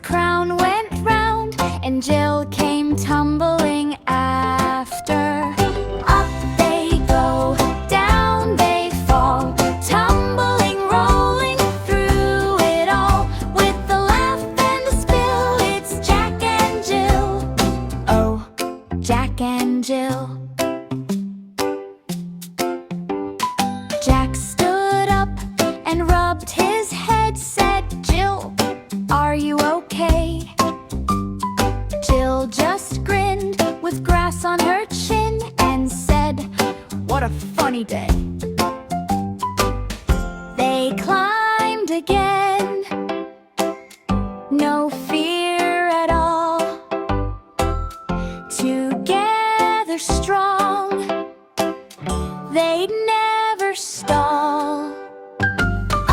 crown went round, and Jill came tumbling after. Up they go, down they fall, tumbling, rolling through it all. With a laugh and a spill, it's Jack and Jill. Oh, Jack and Jill. Jack stood up and rubbed his head, said, "Jill, are you okay?" Jill just grinned with grass on her chin and said, "What a funny day." They climbed again, no fear at all, together strong, they'd never stall.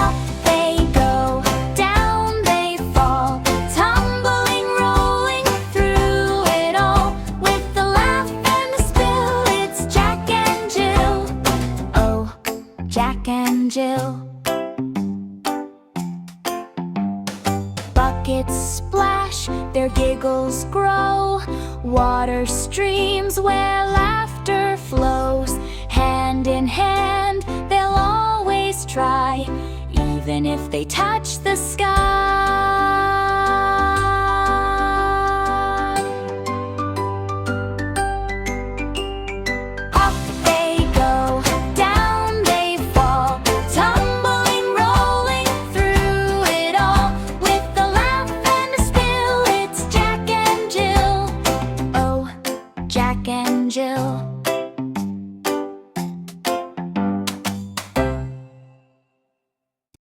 Up they go, down they fall, tumbling, rolling through it all. With a laugh and a spill, it's Jack and Jill. Oh, Jack and Jill. Buckets splash, their giggles grow, water streams where laughter flows. Hand in hand, they'll always try, even if they touch the sky. Up they go, down they fall, tumbling, rolling through it all. With a laugh and a spill, it's Jack and Jill. Oh, Jack and Jill.